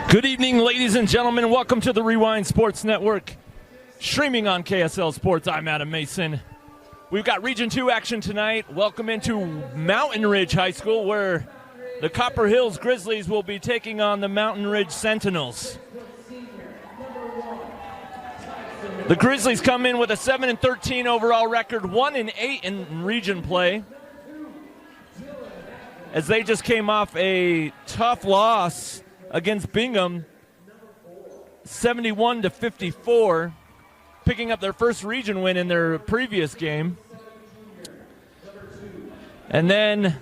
Good evening, ladies and gentlemen. Welcome to the Rewind Sports Network, streaming on KSL Sports. I'm Adam Mason. We've got Region 2 action tonight. Welcome into Mountain Ridge High School, where the Copper Hills Grizzlies will be taking on the Mountain Ridge Sentinels. The Grizzlies come in with a 7-13 overall record, 1-8 in region play, as they just came off a tough loss against Bingham, 71-54, picking up their first region win in their previous game. And then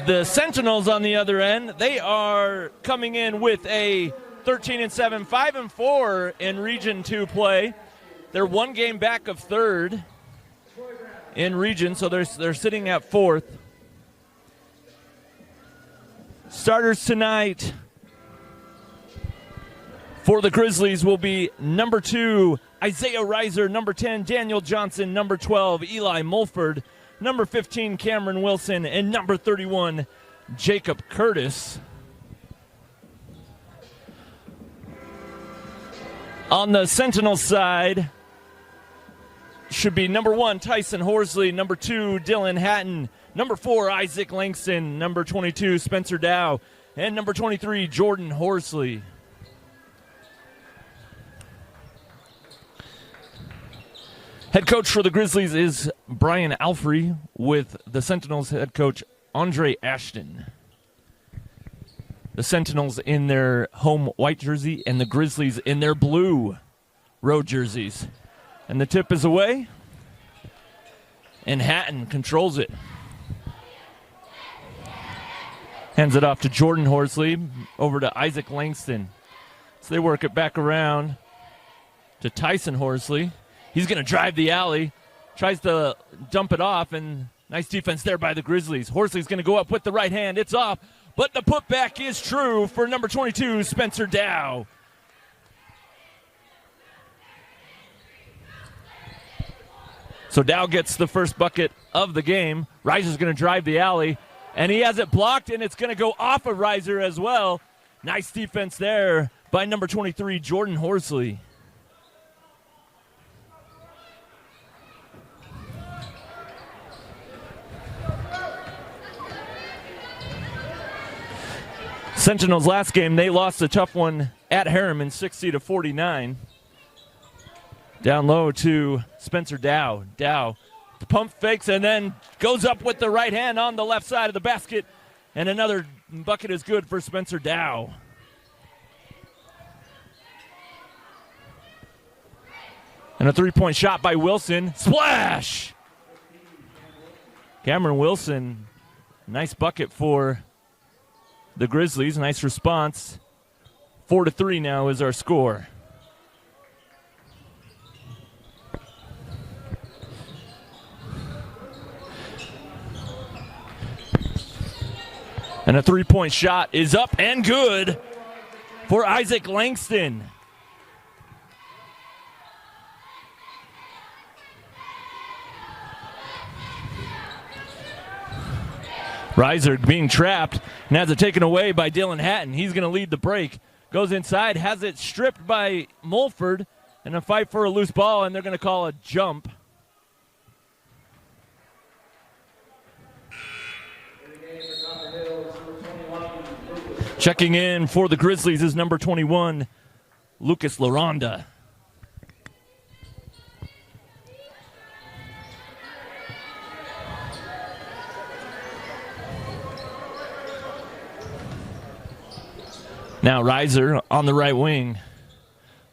the Sentinels on the other end, they are coming in with a 13-7, 5-4 in Region 2 play. They're one game back of third in region, so they're sitting at fourth. Starters tonight for the Grizzlies will be number 2, Isaiah Reiser, number 10, Daniel Johnson, number 12, Eli Mulford, number 15, Cameron Wilson, and number 31, Jacob Curtis. On the Sentinel side should be number 1, Tyson Horsley, number 2, Dylan Hatton, number 4, Isaac Langston, number 22, Spencer Dow, and number 23, Jordan Horsley. Head coach for the Grizzlies is Brian Alfrey, with the Sentinels head coach Andre Ashton. The Sentinels in their home white jersey and the Grizzlies in their blue road jerseys. And the tip is away, and Hatton controls it. Hands it off to Jordan Horsley, over to Isaac Langston. So they work it back around to Tyson Horsley. He's going to drive the alley, tries to dump it off, and nice defense there by the Grizzlies. Horsley's going to go up with the right hand. It's off, but the putback is true for number 22, Spencer Dow. So Dow gets the first bucket of the game. Reiser's going to drive the alley, and he has it blocked, and it's going to go off of Reiser as well. Nice defense there by number 23, Jordan Horsley. Sentinels last game, they lost a tough one at Harriman, 60-49. Down low to Spencer Dow. Dow pump fakes and then goes up with the right hand on the left side of the basket. And another bucket is good for Spencer Dow. And a three-point shot by Wilson. Splash! Cameron Wilson, nice bucket for the Grizzlies. Nice response. 4-3 now is our score. And a three-point shot is up and good for Isaac Langston. Reiser being trapped and has it taken away by Dylan Hatton. He's going to lead the break. Goes inside, has it stripped by Mulford, and a fight for a loose ball, and they're going to call a jump. Checking in for the Grizzlies is number 21, Lucas Laronda. Now Reiser on the right wing.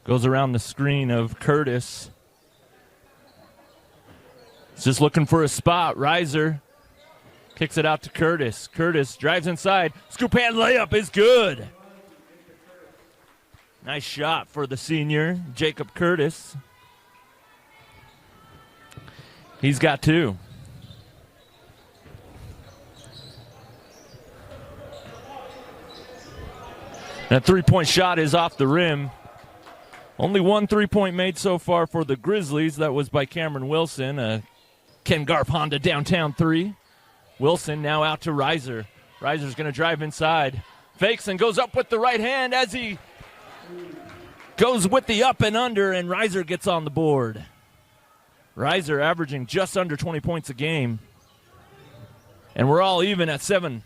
Goes around the screen of Curtis. He's just looking for a spot. Reiser kicks it out to Curtis. Curtis drives inside. Scoop hand layup is good. Nice shot for the senior, Jacob Curtis. He's got two. And a three-point shot is off the rim. Only one three-point made so far for the Grizzlies. That was by Cameron Wilson. A Ken Garf Honda downtown three. Wilson now out to Reiser. Reiser's going to drive inside. Fakes and goes up with the right hand as he goes with the up and under, and Reiser gets on the board. Reiser averaging just under 20 points a game. And we're all even at 7.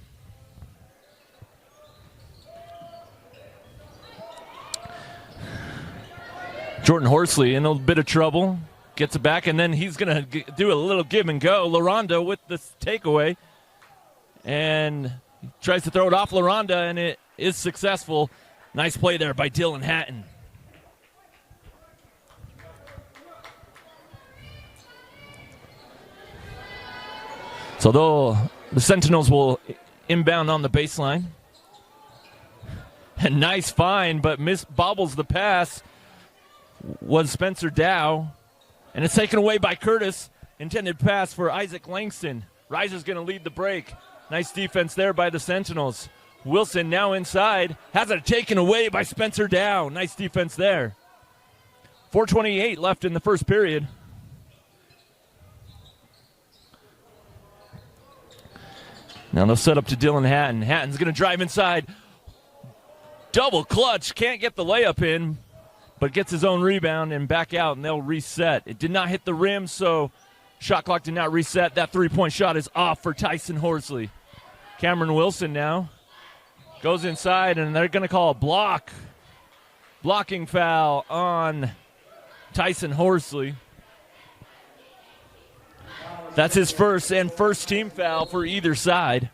Jordan Horsley in a bit of trouble. Gets it back, and then he's going to do a little give and go. LaRonda with the takeaway. And tries to throw it off LaRonda, and it is successful. Nice play there by Dylan Hatton. So the Sentinels will inbound on the baseline. And nice find, but bobbles the pass was Spencer Dow. And it's taken away by Curtis. Intended pass for Isaac Langston. Reiser's going to lead the break. Nice defense there by the Sentinels. Wilson now inside. Has it taken away by Spencer Dow. Nice defense there. 4:28 left in the first period. Now they'll set up to Dylan Hatton. Hatton's going to drive inside. Double clutch. Can't get the layup in, but gets his own rebound and back out, and they'll reset. It did not hit the rim, so shot clock did not reset. That three-point shot is off for Tyson Horsley. Cameron Wilson now goes inside, and they're going to call a blocking foul on Tyson Horsley. That's his first team foul for either side.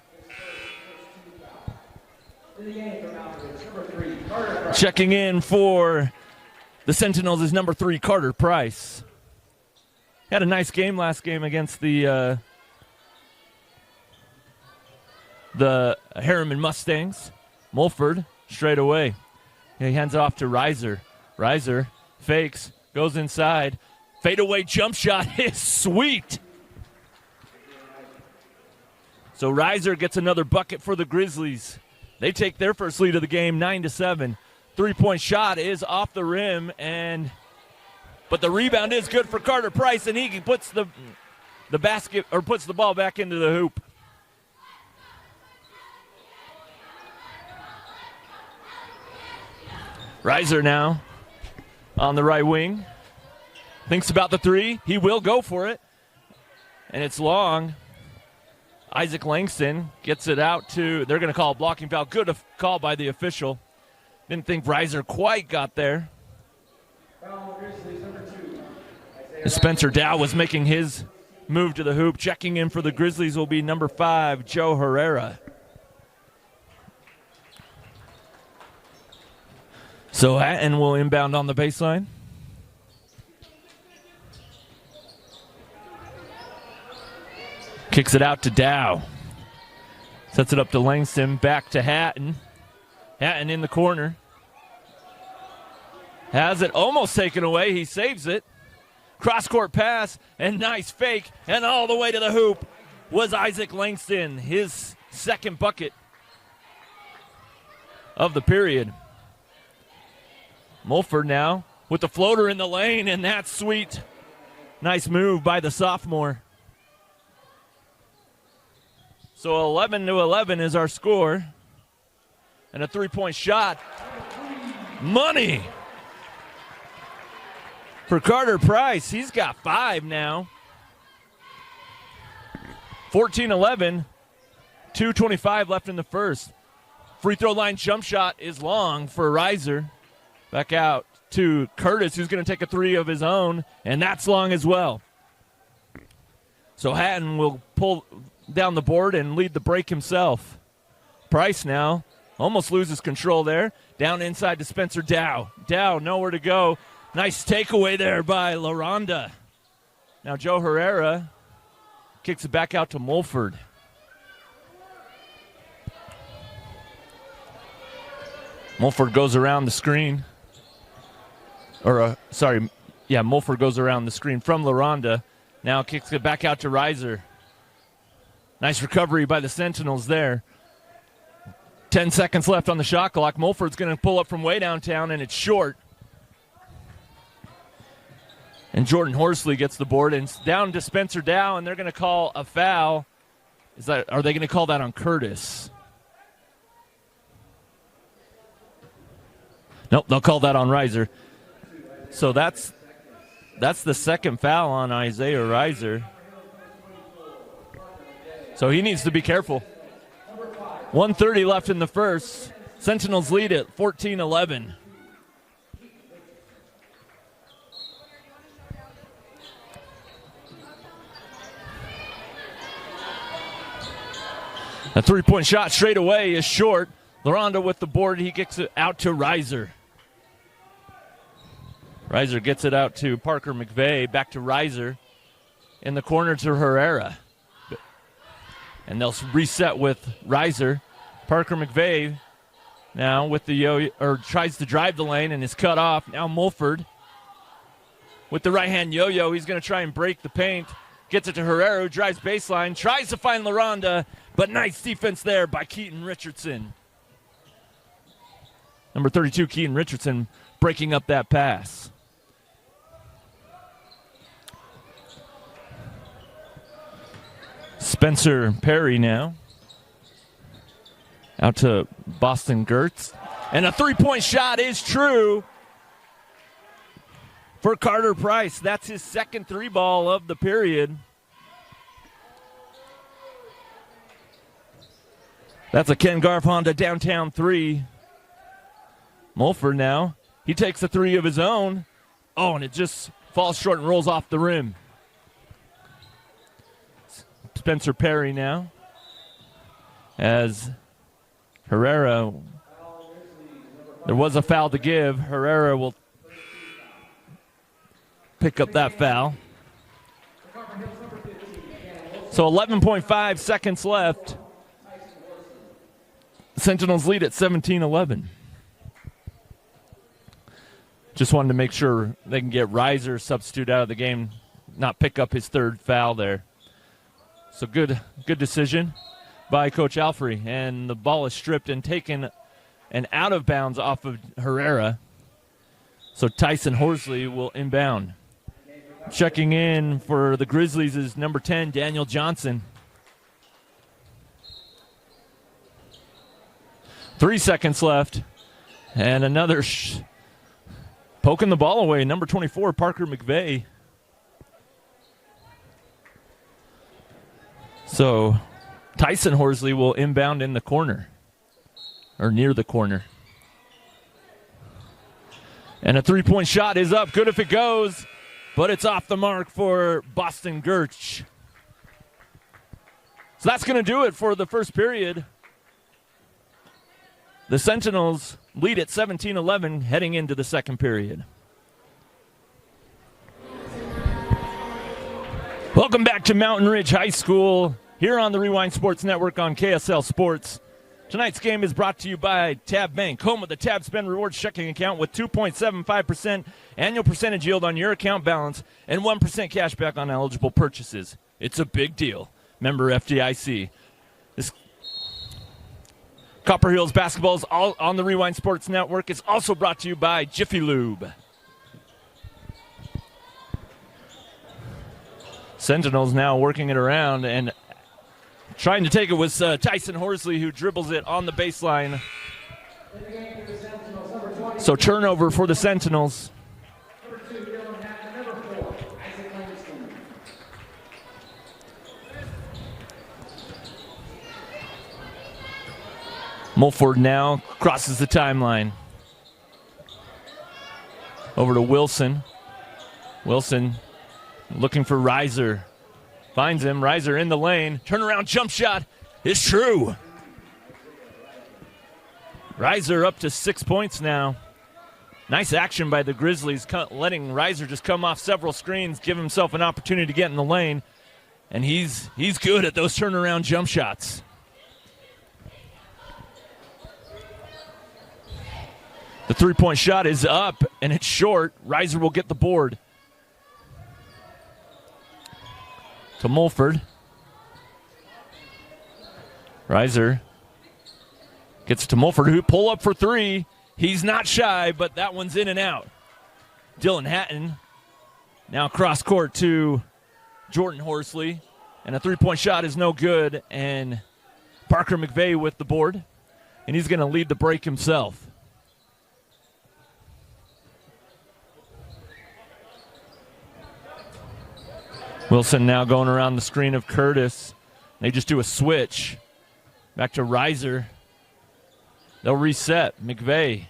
Checking in for the Sentinels is number 3, Carter Price. Had a nice game last game against the Harriman Mustangs. Mulford straight away. He hands it off to Reiser. Reiser fakes, goes inside. Fadeaway jump shot is sweet. So Reiser gets another bucket for the Grizzlies. They take their first lead of the game, 9-7. Three-point shot is off the rim, but the rebound is good for Carter Price, and he puts the basket or puts the ball back into the hoop. Reiser now on the right wing. Thinks about the three. He will go for it, and it's long. Isaac Langston gets it out to, they're going to call a blocking foul. Good call by the official. Didn't think Reiser quite got there. Spencer Dow was making his move to the hoop. Checking in for the Grizzlies will be number 5, Joe Herrera. So Hatton will inbound on the baseline. Kicks it out to Dow. Sets it up to Langston. Back to Hatton. Hatton in the corner. Has it almost taken away. He saves it. Cross-court pass and nice fake. And all the way to the hoop was Isaac Langston. His second bucket of the period. Mulford now with the floater in the lane, and that's sweet. Nice move by the sophomore. So 11-11 is our score. And a three-point shot. Money for Carter Price. He's got 5 now. 14-11. 2:25 left in the first. Free throw line jump shot is long for Reiser. Back out to Curtis, who's going to take a three of his own, and that's long as well. So Hatton will pull down the board and lead the break himself. Price now almost loses control there. Down inside to Spencer Dow. Dow nowhere to go. Nice takeaway there by LaRonda. Now Joe Herrera kicks it back out to Mulford. Mulford goes around the screen. Mulford goes around the screen from LaRonda. Now kicks it back out to Reiser. Nice recovery by the Sentinels there. 10 seconds left on the shot clock. Mulford's going to pull up from way downtown, and it's short. And Jordan Horsley gets the board, and it's down to Spencer Dow, and they're going to call a foul. Are they going to call that on Curtis? Nope, they'll call that on Reiser. So that's the second foul on Isaiah Reiser. So he needs to be careful. 1:30 left in the first. Sentinels lead at 14-11. A three-point shot straight away is short. LaRonda with the board. He kicks it out to Reiser. Reiser gets it out to Parker McVeigh. Back to Reiser. In the corner to Herrera. And they'll reset with Reiser. Parker McVeigh now with the yo-yo, or tries to drive the lane and is cut off. Now Mulford with the right-hand yo-yo. He's going to try and break the paint. Gets it to Herrera, who drives baseline. Tries to find LaRonda, but nice defense there by Keaton Richardson. Number 32, Keaton Richardson, breaking up that pass. Spencer Perry now. Out to Boston Gertz. And a three-point shot is true for Carter Price. That's his second three ball of the period. That's a Ken Garf Honda downtown three. Mulford now. He takes a three of his own. Oh, and it just falls short and rolls off the rim. Spencer Perry now. As Herrera, there was a foul to give. Herrera will pick up that foul. So 11.5 seconds left. Sentinels lead at 17-11. Just wanted to make sure they can get Reiser substitute out of the game, not pick up his third foul there. So good decision by Coach Alfrey. And the ball is stripped and taken and out of bounds off of Herrera. So Tyson Horsley will inbound. Checking in for the Grizzlies is number 10, Daniel Johnson. 3 seconds left. And another poking the ball away, number 24, Parker McVeigh. So Tyson Horsley will inbound in the corner, or near the corner. And a three-point shot is up. Good if it goes, but it's off the mark for Boston Gertz. So that's going to do it for the first period. The Sentinels lead at 17-11 heading into the second period. Welcome back to Mountain Ridge High School here on the Rewind Sports Network on KSL Sports. Tonight's game is brought to you by Tab Bank, home of the Tab Spend Rewards checking account with 2.75% annual percentage yield on your account balance and 1% cash back on eligible purchases. It's a big deal. Member FDIC. This Copper Hills basketball is all on the Rewind Sports Network. It's also brought to you by Jiffy Lube. Sentinels now working it around and trying to take it with Tyson Horsley, who dribbles it on the baseline. So turnover for the Sentinels. Mulford now crosses the timeline. Over to Wilson. Wilson looking for Reiser. Finds him. Reiser in the lane. Turnaround jump shot is true. Reiser up to 6 points now. Nice action by the Grizzlies, letting Reiser just come off several screens, give himself an opportunity to get in the lane. And he's good at those turnaround jump shots. The three-point shot is up, and it's short. Reiser will get the board. To Mulford. Reiser gets to Mulford, who pull up for three. He's not shy, but that one's in and out. Dylan Hatton now cross court to Jordan Horsley, and a three-point shot is no good, and Parker McVeigh with the board, and he's going to lead the break himself. Wilson now going around the screen of Curtis. They just do a switch. Back to Reiser. They'll reset. McVeigh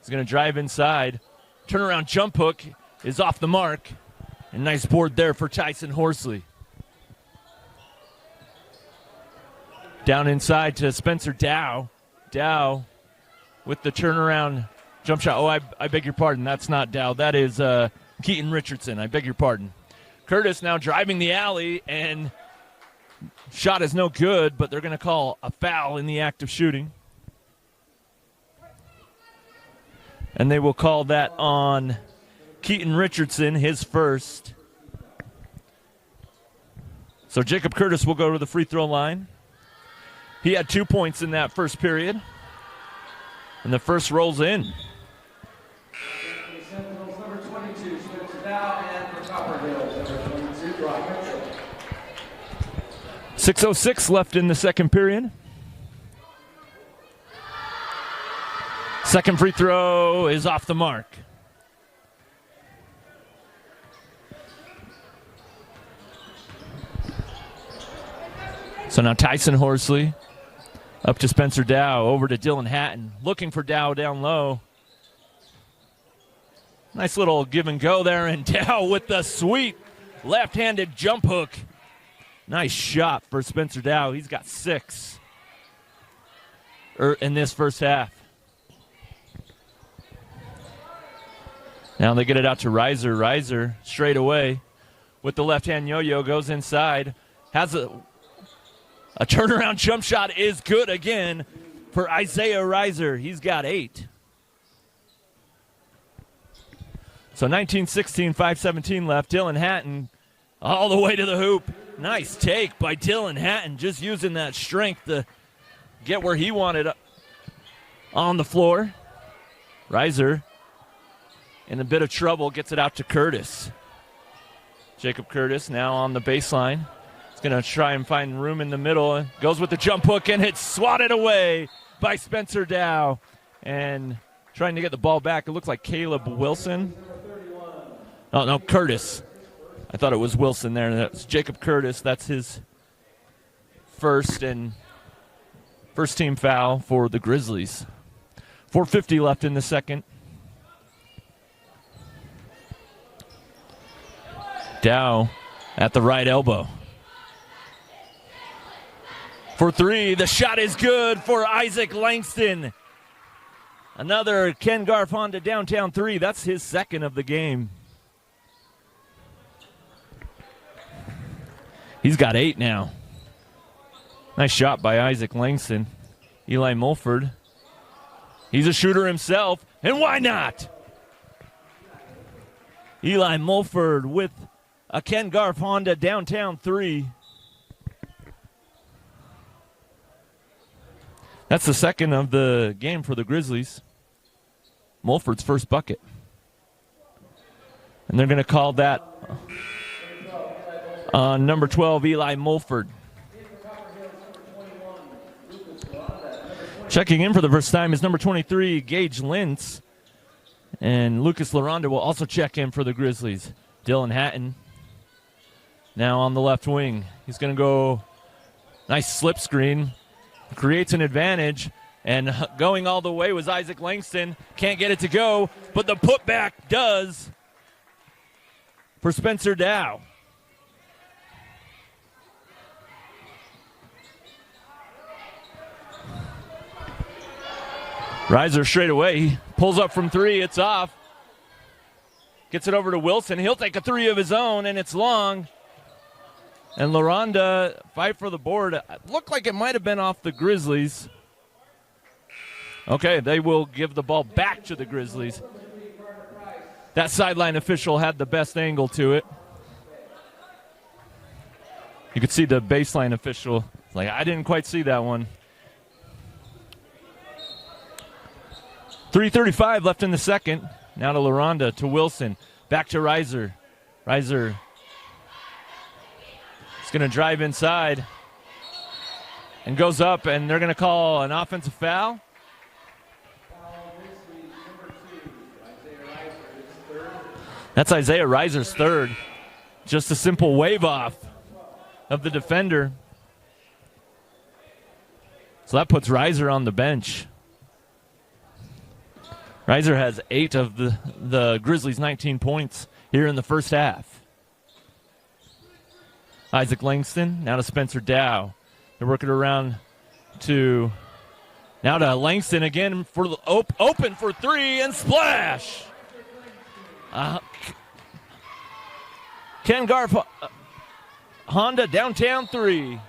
is going to drive inside. Turnaround jump hook is off the mark. And nice board there for Tyson Horsley. Down inside to Spencer Dow. Dow with the turnaround jump shot. Oh, I beg your pardon. That's not Dow. That is Keaton Richardson. I beg your pardon. Curtis now driving the alley, and shot is no good, but they're going to call a foul in the act of shooting. And they will call that on Keaton Richardson, his first. So Jacob Curtis will go to the free throw line. He had 2 points in that first period. And the first rolls in. Sentinels number 22, Spencer Dow, and for Copperhill, number 22, Brock Mitchell. 6:06 left in the second period. Second free throw is off the mark. So now Tyson Horsley up to Spencer Dow, over to Dylan Hatton, looking for Dow down low. Nice little give and go there, and Dow with the sweet left-handed jump hook. Nice shot for Spencer Dow. He's got 6 in this first half. Now they get it out to Reiser. Reiser straight away with the left-hand yo-yo, goes inside. Has a turnaround jump shot, is good again for Isaiah Reiser. He's got 8. So 19-16, 5:17 left. Dylan Hatton all the way to the hoop. Nice take by Dylan Hatton, just using that strength to get where he wanted on the floor. Reiser in a bit of trouble, gets it out to Curtis. Jacob Curtis now on the baseline. He's going to try and find room in the middle. Goes with the jump hook, and it's swatted away by Spencer Dow. And trying to get the ball back, it looks like Caleb Wilson. Oh, no, Curtis. I thought it was Wilson there. That's Jacob Curtis. That's his first team foul for the Grizzlies. 4:50 left in the second. Dow at the right elbow. For 3, the shot is good for Isaac Langston. Another Ken Garf Honda downtown 3. That's his second of the game. He's got 8 now. Nice shot by Isaac Langston. Eli Mulford. He's a shooter himself, and why not? Eli Mulford with a Ken Garf Honda downtown 3. That's the second of the game for the Grizzlies. Mulford's first bucket. And they're going to call that number 12, Eli Mulford. Checking in for the first time is number 23, Gage Lintz. And Lucas Laronda will also check in for the Grizzlies. Dylan Hatton now on the left wing. He's going to go nice slip screen. Creates an advantage. And going all the way was Isaac Langston. Can't get it to go, but the putback does for Spencer Dow. Reiser straight away. He pulls up from 3. It's off. Gets it over to Wilson. He'll take a 3 of his own, and it's long. And LaRonda fight for the board. It looked like it might have been off the Grizzlies. Okay, they will give the ball back to the Grizzlies. That sideline official had the best angle to it. You could see the baseline official. Like, I didn't quite see that one. 3:35 left in the second. Now to LaRonda, to Wilson. Back to Reiser. Reiser is going to drive inside and goes up, and they're going to call an offensive foul. That's Isaiah Reiser's third. Just a simple wave off of the defender. So that puts Reiser on the bench. Reiser has 8 of the Grizzlies' 19 points here in the first half. Isaac Langston, now to Spencer Dow. They're working around to Langston again for the open for 3 and splash. Ken Garf, Honda downtown 3.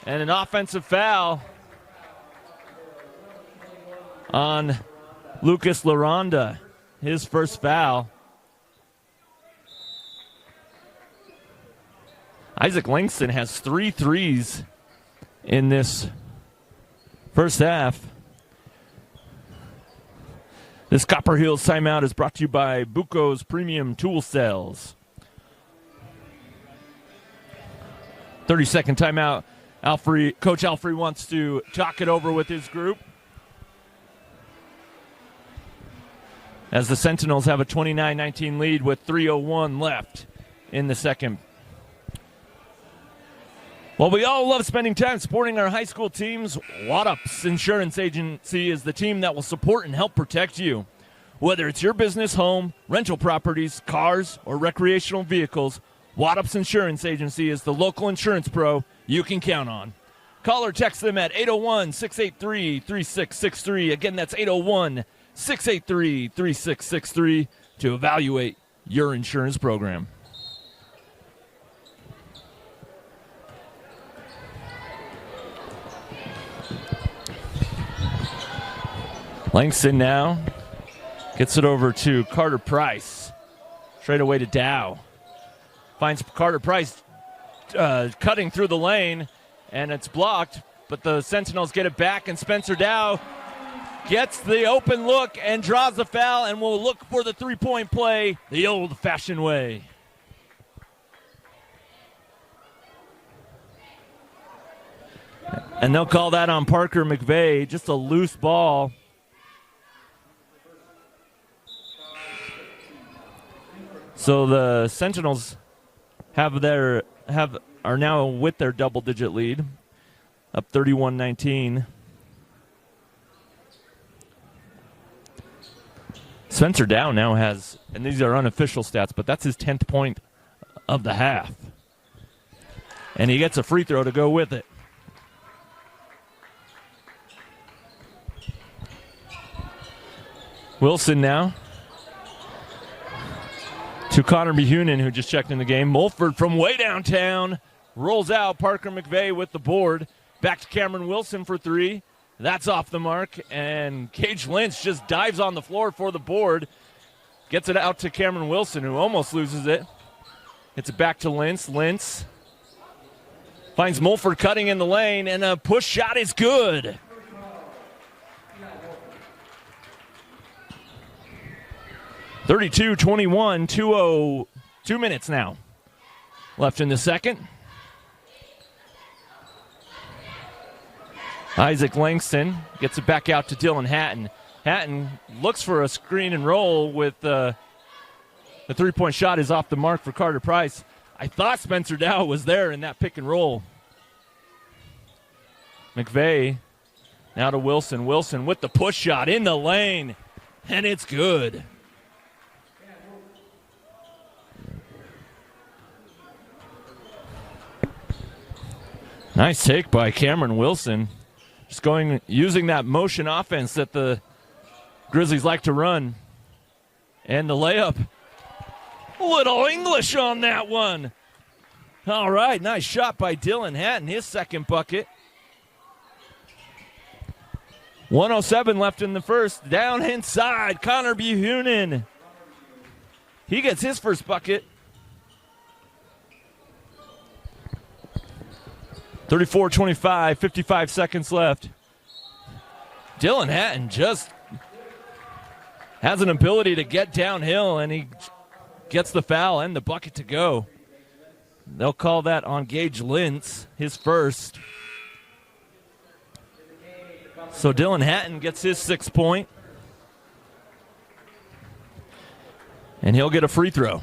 And an offensive foul on Lucas LaRonda, his first foul. Isaac Langston has 3 threes in this first half. This Copper Hills timeout is brought to you by Buco's Premium Tool Sales. 30-second timeout. Coach Alfrey wants to talk it over with his group as the Sentinels have a 29-19 lead with 3:01 left in the second. Well, we all love spending time supporting our high school teams. Waddups Insurance Agency is the team that will support and help protect you. Whether it's your business, home, rental properties, cars, or recreational vehicles, Waddups Insurance Agency is the local insurance pro you can count on. Call or text them at 801-683-3663. Again, that's 801-683-3663 to evaluate your insurance program. Langston now gets it over to Carter Price. Straight away to Dow. Finds Carter Price cutting through the lane, and it's blocked, but the Sentinels get it back, and Spencer Dow gets the open look and draws the foul, and will look for the three-point play the old-fashioned way. And they'll call that on Parker McVeigh, just a loose ball. So the Sentinels are now with their double-digit lead, up 31-19. Spencer Dow now has, and these are unofficial stats, but that's his 10th point of the half. And he gets a free throw to go with it. Wilson now to Connor Behunin, who just checked in the game. Mulford from way downtown rolls out. Parker McVeigh with the board. Back to Cameron Wilson for 3. That's off the mark. And Gage Lynch just dives on the floor for the board. Gets it out to Cameron Wilson, who almost loses it. Gets it back to Lentz. Lentz finds Mulford cutting in the lane, and a push shot is good. (32-21), 2 minutes now left in the second. Isaac Langston gets it back out to Dylan Hatton. Hatton looks for a screen and roll with the three-point shot is off the mark for Carter Price. I thought Spencer Dow was there in that pick and roll. McVeigh now to Wilson. Wilson with the push shot in the lane, and it's good. Nice take by Cameron Wilson. Just using that motion offense that the Grizzlies like to run. And the layup. Little English on that one. All right, nice shot by Dylan Hatton, his second bucket. 1:07 left in the first. Down inside, Connor Behunin. He gets his first bucket. 34-25, 55 seconds left. Dylan Hatton just has an ability to get downhill, and he gets the foul and the bucket to go. They'll call that on Gage Lentz, his first. So Dylan Hatton gets his 6th point, and he'll get a free throw.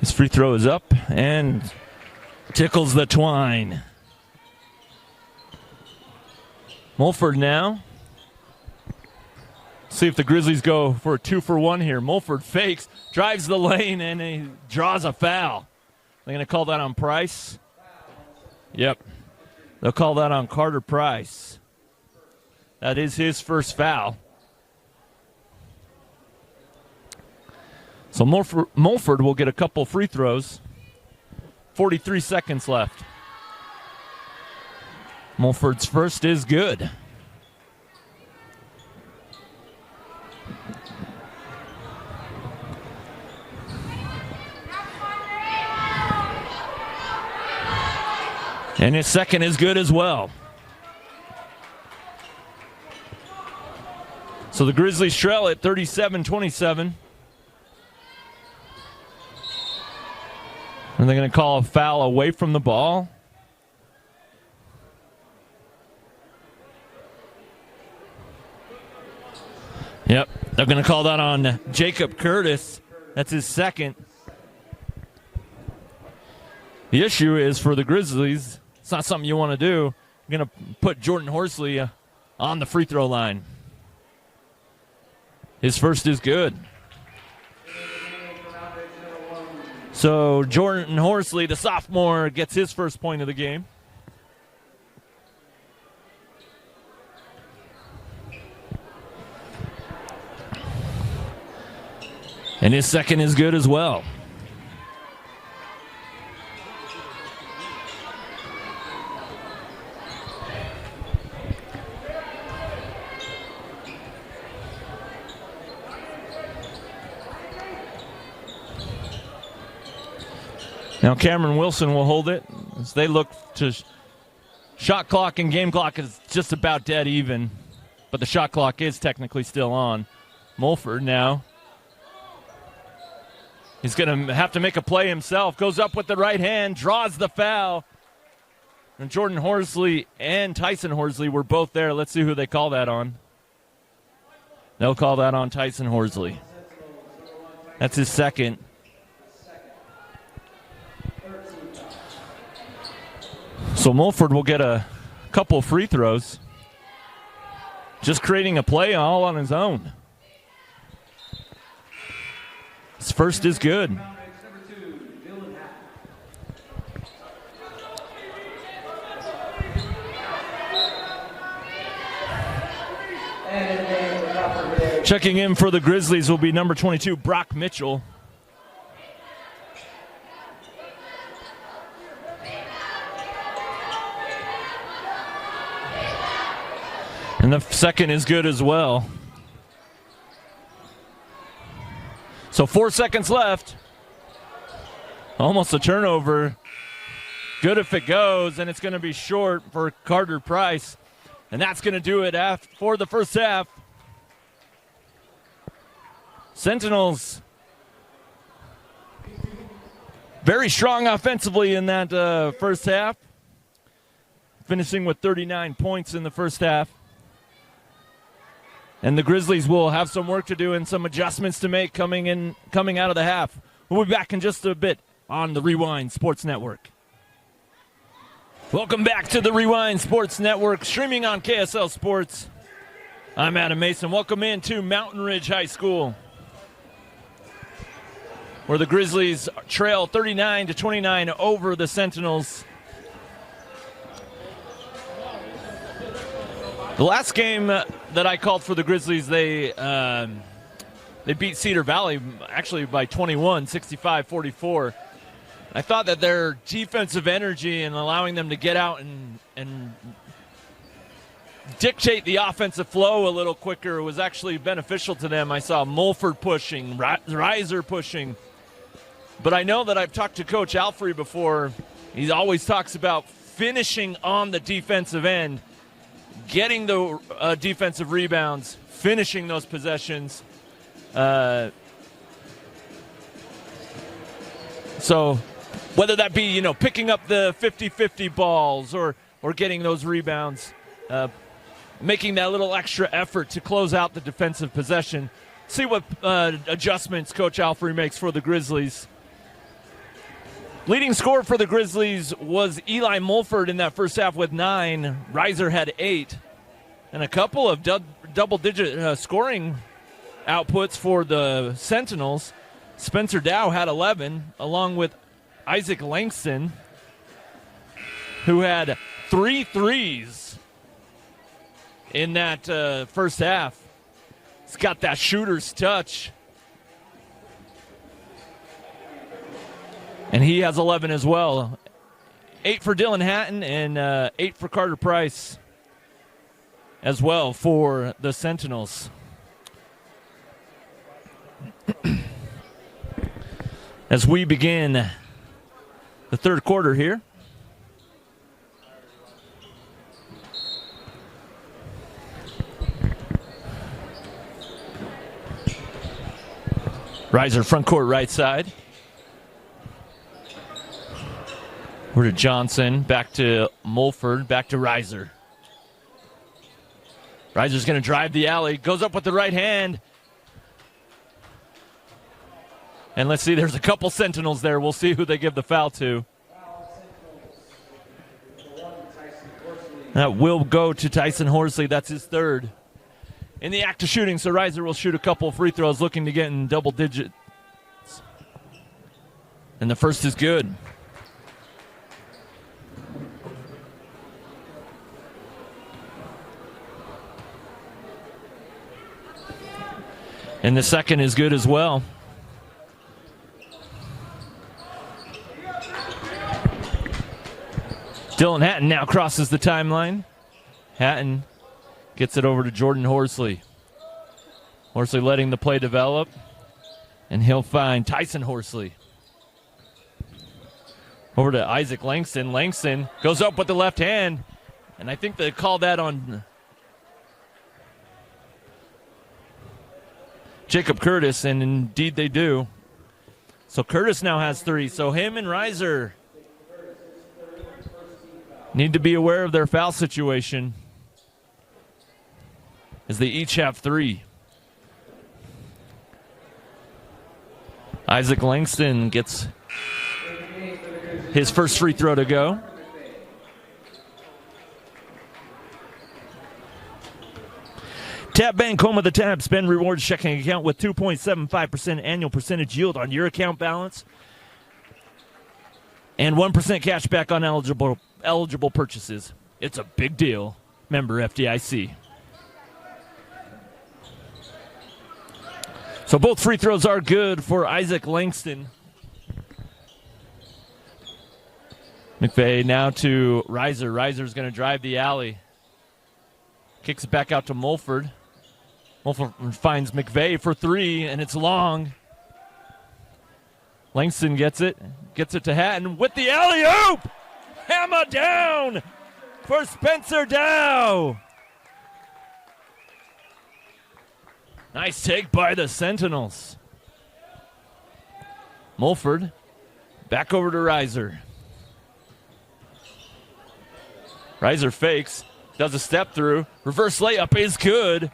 His free throw is up and tickles the twine. Mulford now. See if the Grizzlies go for a 2-for-1 here. Mulford fakes, drives the lane, and he draws a foul. They're going to call that on Price. Yep. They'll call that on Carter Price. That is his first foul. So Mulford will get a couple free throws. 43 seconds left. Mulford's first is good. And his second is good as well. So the Grizzlies trail at 37-27. And they're going to call a foul away from the ball. Yep, they're going to call that on Jacob Curtis. That's his second. The issue is for the Grizzlies, it's not something you want to do. You're going to put Jordan Horsley on the free throw line. His first is good. So Jordan Horsley, the sophomore, gets his first point of the game. And his second is good as well. Now Cameron Wilson will hold it as they look to shot clock and game clock is just about dead even, but the shot clock is technically still on. Mulford now. He's going to have to make a play himself. Goes up with the right hand, draws the foul. And Jordan Horsley and Tyson Horsley were both there. Let's see who they call that on. They'll call that on Tyson Horsley. That's his second. So Mulford will get a couple free throws. Just creating a play all on his own. His first is good. Checking in for the Grizzlies will be number 22, Brock Mitchell. And the second is good as well. So 4 seconds left. Almost a turnover. Good if it goes, and it's going to be short for Carter Price. And that's going to do it for the first half. Sentinels very strong offensively in that first half. Finishing with 39 points in the first half. And the Grizzlies will have some work to do and some adjustments to make coming out of the half. We'll be back in just a bit on the Rewind Sports Network. Welcome back to the Rewind Sports Network, streaming on KSL Sports. I'm Adam Mason. Welcome in to Mountain Ridge High School, where the Grizzlies trail 39-29 over the Sentinels. The last game that I called for the Grizzlies, they beat Cedar Valley actually by 21, 65-44. I thought that their defensive energy and allowing them to get out and dictate the offensive flow a little quicker was actually beneficial to them. I saw Mulford pushing, Reiser pushing. But I know that I've talked to Coach Alfrey before. He always talks about finishing on the defensive end, getting the defensive rebounds, finishing those possessions. So whether that be, picking up the 50-50 balls or getting those rebounds, making that little extra effort to close out the defensive possession. See what adjustments Coach Alfrey makes for the Grizzlies. Leading scorer for the Grizzlies was Eli Mulford in that first half with 9. Reiser had 8. And a couple of double-digit scoring outputs for the Sentinels. Spencer Dow had 11, along with Isaac Langston, who had 3 threes in that first half. He's got that shooter's touch. And he has 11 as well. 8 for Dylan Hatton and 8 for Carter Price as well for the Sentinels. As we begin the third quarter here. Reiser front court right side. Over to Johnson, back to Mulford, back to Reiser. Reiser's going to drive the alley, goes up with the right hand. And let's see, there's a couple Sentinels there. We'll see who they give the foul to. That will go to Tyson Horsley. That's his third. In the act of shooting, so Reiser will shoot a couple free throws, looking to get in double digits. And the first is good. And the second is good as well. Dylan Hatton now crosses the timeline. Hatton gets it over to Jordan Horsley. Horsley letting the play develop. And he'll find Tyson Horsley. Over to Isaac Langston. Langston goes up with the left hand. And I think they call that on Jacob Curtis, and indeed they do. So Curtis now has 3. So him and Reiser need to be aware of their foul situation as they each have 3. Isaac Langston gets his first free throw to go. Tap Bank, home of the tab, spend rewards checking account with 2.75% annual percentage yield on your account balance and 1% cash back on eligible purchases. It's a big deal. Member FDIC. So both free throws are good for Isaac Langston. McVeigh now to Reiser. Reiser's going to drive the alley. Kicks it back out to Mulford. Mulford finds McVeigh for 3, and it's long. Langston gets it to Hatton with the alley-oop! Hammer down for Spencer Dow. Nice take by the Sentinels. Mulford back over to Reiser. Reiser fakes, does a step through. Reverse layup is good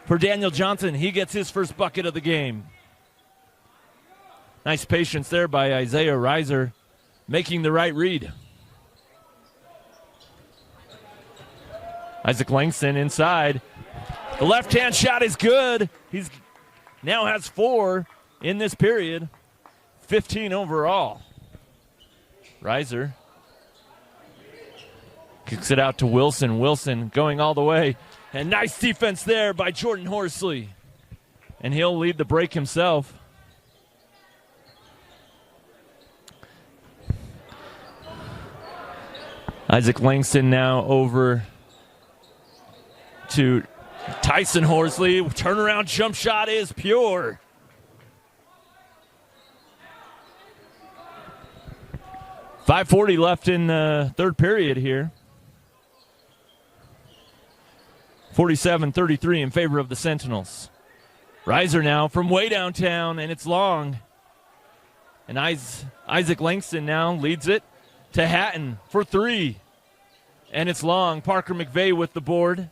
for Daniel Johnson. He gets his first bucket of the game. Nice patience there by Isaiah Reiser, making the right read. Isaac Langston inside. The left-hand shot is good. He's now has 4 in this period. 15 overall. Reiser kicks it out to Wilson. Wilson going all the way. And nice defense there by Jordan Horsley. And he'll lead the break himself. Isaac Langston now over to Tyson Horsley. Turnaround jump shot is pure. .540 left in the third period here. 47-33 in favor of the Sentinels. Reiser now from way downtown, and it's long. And Isaac Langston now leads it to Hatton for 3. And it's long. Parker McVeigh with the board.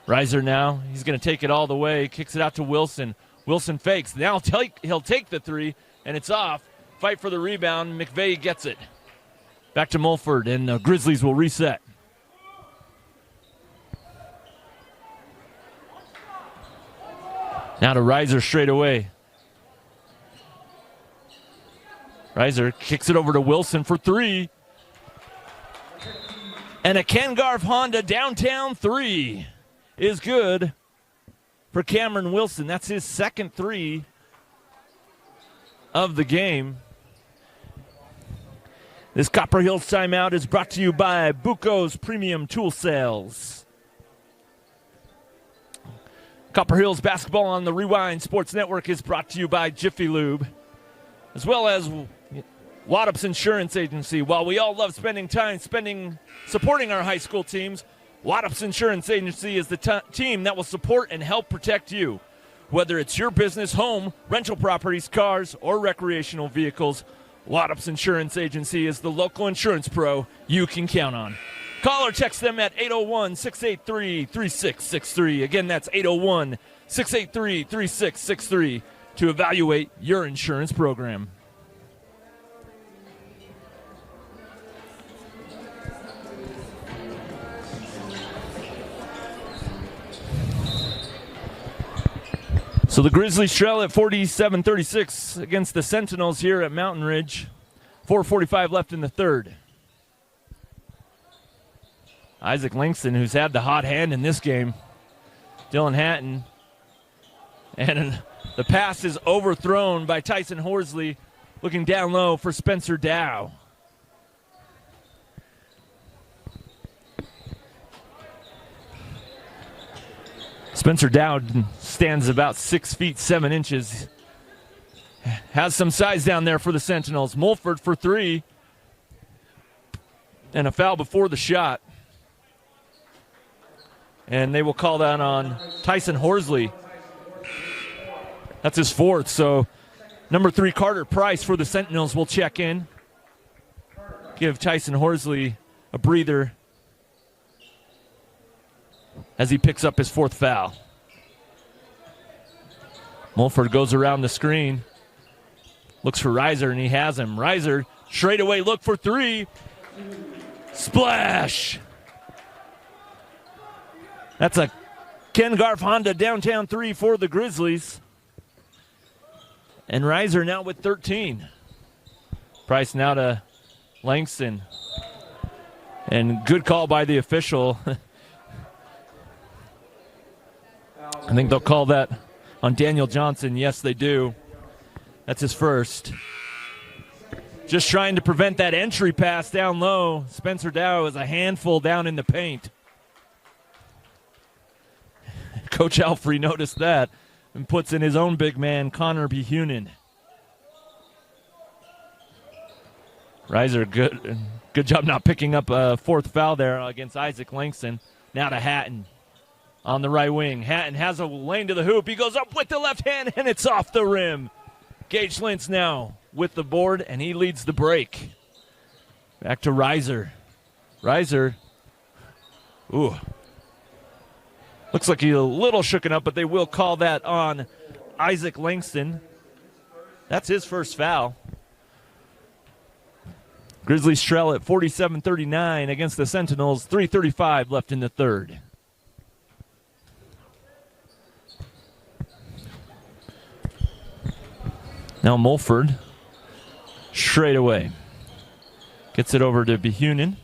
Reiser now, he's going to take it all the way. Kicks it out to Wilson. Wilson fakes. Now he'll take the 3, and it's off. fight for the rebound. McVeigh gets it. Back to Mulford, and the Grizzlies will reset. Now to Reiser straight away. Reiser kicks it over to Wilson for three. And a Ken Garff Honda downtown three is good for Cameron Wilson. That's his second three of the game. This Copper Hills timeout is brought to you by Buco's Premium Tool Sales. Copper Hills basketball on the Rewind Sports Network is brought to you by Jiffy Lube, as well as Waddup's Insurance Agency. While we all love spending time supporting our high school teams, Waddup's Insurance Agency is the team that will support and help protect you. Whether it's your business, home, rental properties, cars, or recreational vehicles, Waddup's Insurance Agency is the local insurance pro you can count on. Call or text them at 801-683-3663. Again, that's 801-683-3663 to evaluate your insurance program. So the Grizzlies trail at 47-36 against the Sentinels here at Mountain Ridge. 4:45 left in the third. Isaac Langston, who's had the hot hand in this game. Dylan Hatton. And the pass is overthrown by Tyson Horsley, looking down low for Spencer Dow. Spencer Dowd stands about 6 feet 7 inches. Has some size down there for the Sentinels. Mulford for three. And a foul before the shot. And they will call that on Tyson Horsley. That's his fourth. So number 3, Carter Price for the Sentinels will check in. Give Tyson Horsley a breather as he picks up his fourth foul. Mulford goes around the screen. Looks for Reiser, and he has him. Reiser, straight away, look for three. Splash! That's a Ken Garff Honda downtown three for the Grizzlies. And Reiser now with 13. Price now to Langston. And good call by the official. I think they'll call that on Daniel Johnson. Yes, they do. That's his first. Just trying to prevent that entry pass down low. Spencer Dow is a handful down in the paint. Coach Alfrey noticed that and puts in his own big man, Connor Behunin. Reiser, good job not picking up a fourth foul there against Isaac Langston. Now to Hatton on the right wing. Hatton has a lane to the hoop. He goes up with the left hand, and it's off the rim. Gage Lentz now with the board, and he leads the break. Back to Reiser. Reiser, ooh. Looks like he's a little shooken up, but they will call that on Isaac Langston. That's his first foul. Grizzlies trail at 47-39 against the Sentinels. 3:35 left in the third. Now Mulford, straight away. Gets it over to Behunin.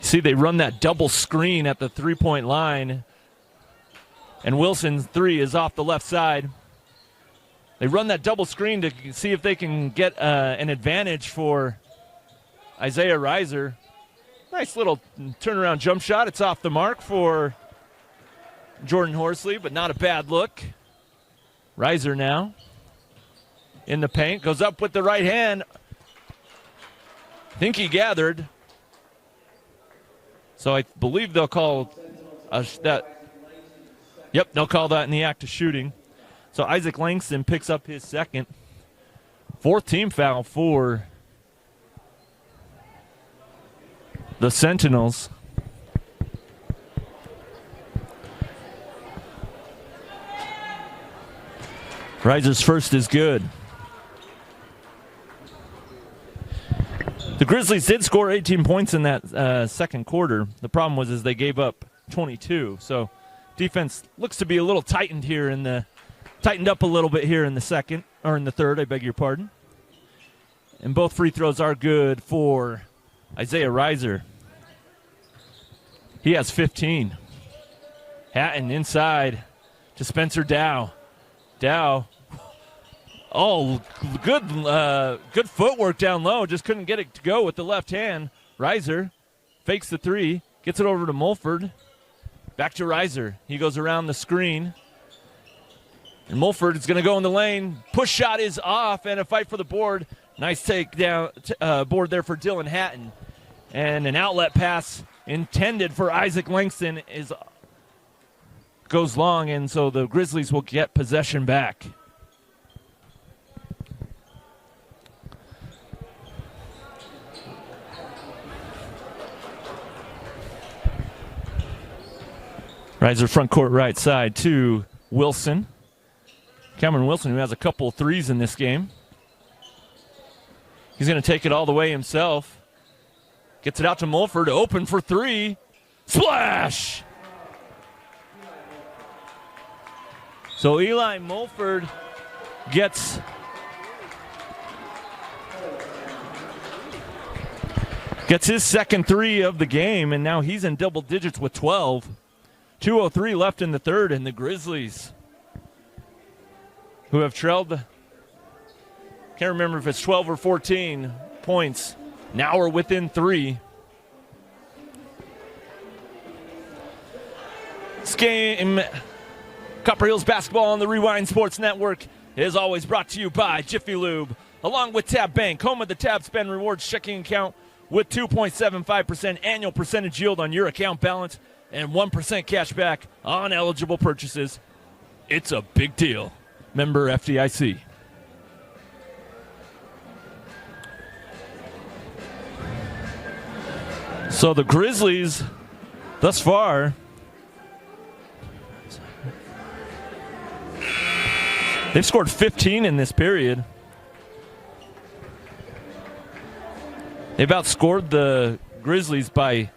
See, they run that double screen at the three-point line. And Wilson's three is off the left side. They run that double screen to see if they can get an advantage for Isaiah Reiser. Nice little turnaround jump shot. It's off the mark for Jordan Horsley, but not a bad look. Reiser now in the paint. Goes up with the right hand. I think he gathered. So I believe they'll call that. Yep, they'll call that in the act of shooting. So Isaac Langston picks up his second. Fourth team foul for the Sentinels. Reiser's first is good. Grizzlies did score 18 points in that second quarter. The problem was they gave up 22. So defense looks to be a little tightened up a little bit here in the third, I beg your pardon. And both free throws are good for Isaiah Reiser. He has 15. Hatton inside to Spencer Dow. Dow, good footwork down low. Just couldn't get it to go with the left hand. Reiser fakes the three, gets it over to Mulford. Back to Reiser. He goes around the screen. And Mulford is going to go in the lane. Push shot is off, and a fight for the board. Nice takedown board there for Dylan Hatton. And an outlet pass intended for Isaac Langston goes long, and so the Grizzlies will get possession back. Reiser front court right side to Wilson. Cameron Wilson, who has a couple threes in this game. He's going to take it all the way himself. Gets it out to Mulford, open for three. Splash! So Eli Mulford gets his second three of the game, and now he's in double digits with 12. 2:03 left in the third, and the Grizzlies, who have trailed, can't remember if it's 12 or 14 points, now are within 3. This game, Copper Hills Basketball on the Rewind Sports Network, is always brought to you by Jiffy Lube, along with Tab Bank, home of the Tab Spend Rewards checking account with 2.75% annual percentage yield on your account balance and 1% cash back on eligible purchases. It's a big deal. Member FDIC. So the Grizzlies, thus far, they've scored 15 in this period. They've outscored the Grizzlies by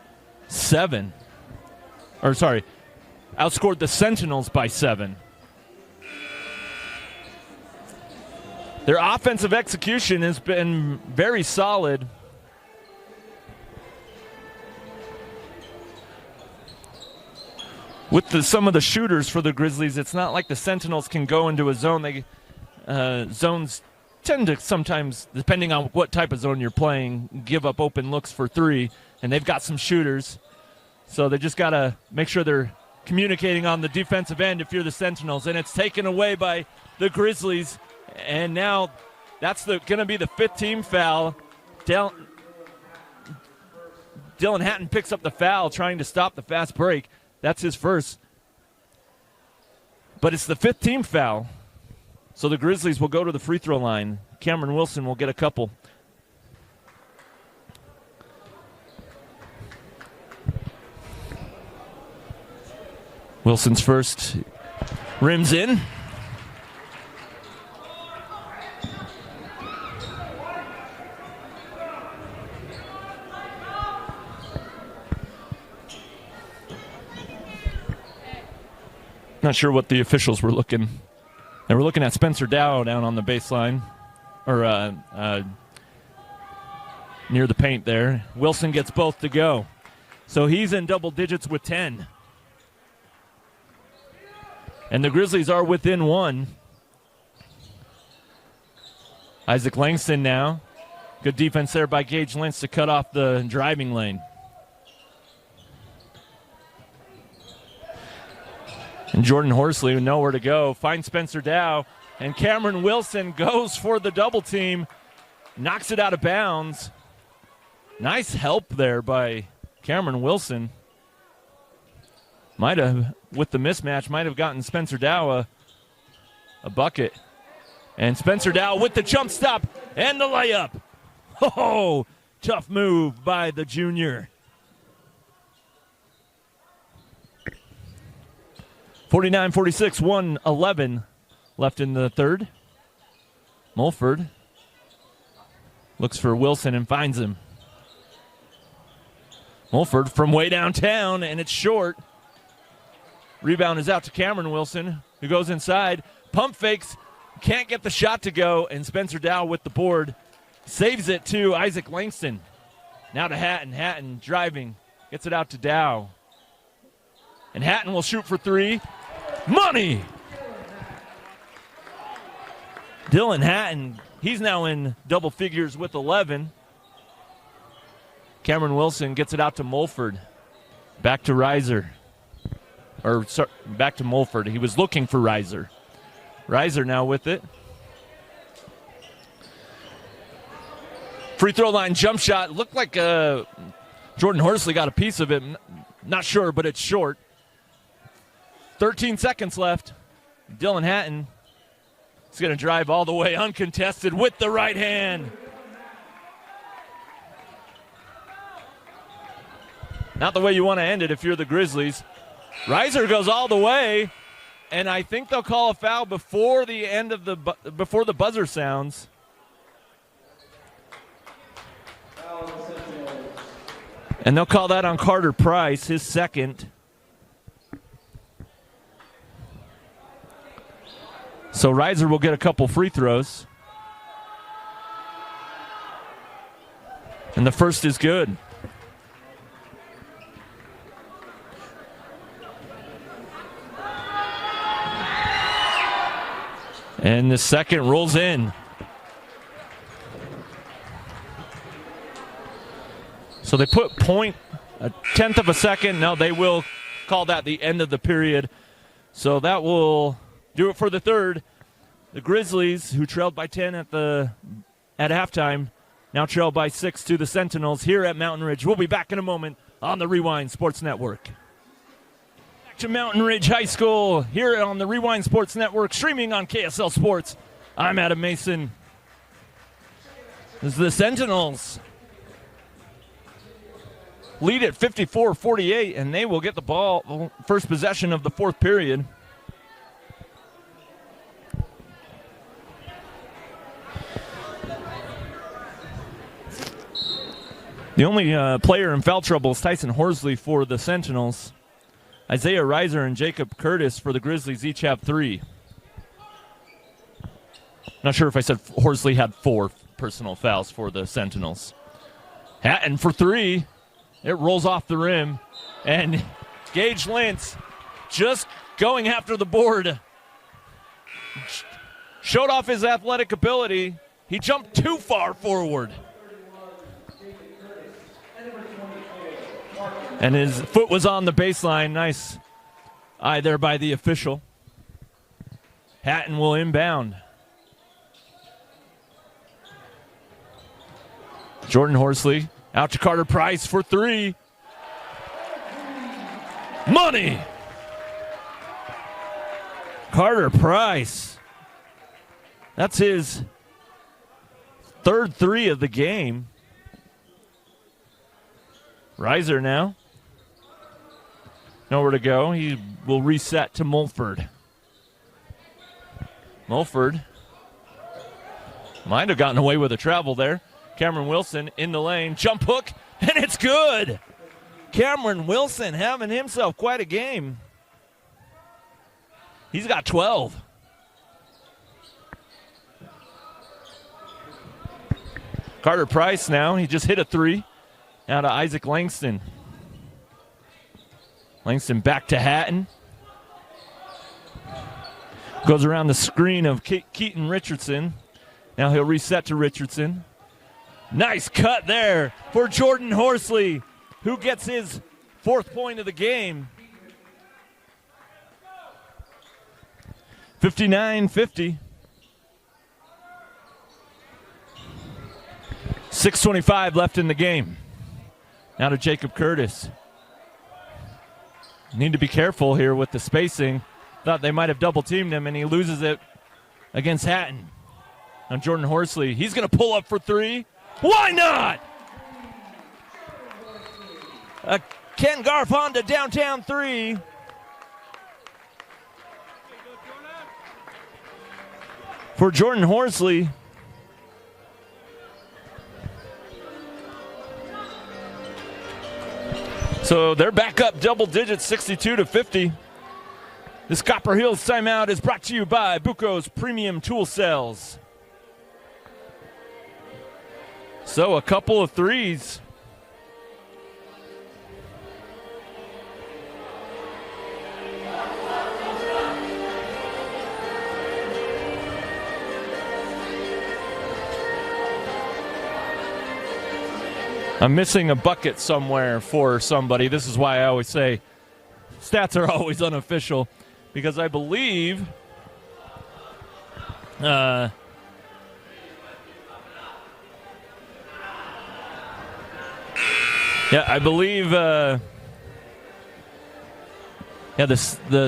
7. Outscored the Sentinels by 7. Their offensive execution has been very solid. With some of the shooters for the Grizzlies, it's not like the Sentinels can go into a zone. Zones tend to sometimes, depending on what type of zone you're playing, give up open looks for three, and they've got some shooters. So they just got to make sure they're communicating on the defensive end if you're the Sentinels. And it's taken away by the Grizzlies. And now that's going to be the 5th team foul. Dylan Hatton picks up the foul trying to stop the fast break. That's his first. But it's the 5th team foul. So the Grizzlies will go to the free throw line. Cameron Wilson will get a couple. Wilson's first rims in. Not sure what the officials were looking. They were looking at Spencer Dow down on the baseline, or near the paint there. Wilson gets both to go. So he's in double digits with 10. And the Grizzlies are within 1. Isaac Langston now. Good defense there by Gage Lentz to cut off the driving lane. And Jordan Horsley, nowhere to go, finds Spencer Dow. And Cameron Wilson goes for the double team. Knocks it out of bounds. Nice help there by Cameron Wilson. Might have, with the mismatch, might have gotten Spencer Dow a bucket. And Spencer Dow with the jump stop and the layup. Oh, tough move by the junior. 49-46, 1:11 left in the third. Mulford looks for Wilson and finds him. Mulford from way downtown, and it's short. Rebound is out to Cameron Wilson, who goes inside. Pump fakes, can't get the shot to go, and Spencer Dow with the board. Saves it to Isaac Langston. Now to Hatton. Hatton driving, gets it out to Dow. And Hatton will shoot for three. Money! Dylan Hatton, he's now in double figures with 11. Cameron Wilson gets it out to Mulford. Back to Reiser. Or sorry, back to Mulford. He was looking for Reiser. Reiser now with it. Free throw line jump shot. Looked like Jordan Horsley got a piece of it. Not sure, but it's short. 13 seconds left. Dylan Hatton is going to drive all the way uncontested with the right hand. Not the way you want to end it if you're the Grizzlies. Reiser goes all the way, and I think they'll call a foul before the end of before the buzzer sounds. And they'll call that on Carter Price, his second. So Reiser will get a couple free throws. And the first is good. And the second rolls in. So they put point a tenth of a second. No, they will call that the end of the period. So that will do it for the third. The Grizzlies, who trailed by 10 at halftime, now trail by 6 to the Sentinels here at Mountain Ridge. We'll be back in a moment on the Rewind Sports Network. Back to Mountain Ridge High School here on the Rewind Sports Network, streaming on KSL Sports. I'm Adam Mason. This is the Sentinels. Lead at 54-48, and they will get the ball first possession of the fourth period. The only player in foul trouble is Tyson Horsley for the Sentinels. Isaiah Reiser and Jacob Curtis for the Grizzlies each have 3. Not sure if I said Horsley had 4 personal fouls for the Sentinels. Hatton for 3. It rolls off the rim. And Gage Lentz just going after the board. Showed off his athletic ability. He jumped too far forward. And his foot was on the baseline. Nice eye there by the official. Hatton will inbound. Jordan Horsley out to Carter Price for 3. Money! Carter Price. That's his third 3 of the game. Reiser now. Nowhere to go. He will reset to Mulford. Mulford might have gotten away with a travel there. Cameron Wilson in the lane. Jump hook, and it's good. Cameron Wilson having himself quite a game. He's got 12. Carter Price now. He just hit a 3. Now to Isaac Langston. Langston back to Hatton. Goes around the screen of Keaton Richardson. Now he'll reset to Richardson. Nice cut there for Jordan Horsley, who gets his 4th point of the game. 59-50. 6:25 left in the game. Now to Jacob Curtis. Need to be careful here with the spacing. Thought they might have double teamed him, and he loses it against Hatton. Now Jordan Horsley, he's going to pull up for 3. Why not? Ken Garfon to downtown 3. For Jordan Horsley. So they're back up double digits, 62-50. This Copper Hills timeout is brought to you by Buco's Premium Tool Cells. So a couple of threes. I'm missing a bucket somewhere for somebody. This is why I always say stats are always unofficial, because I believe I believe the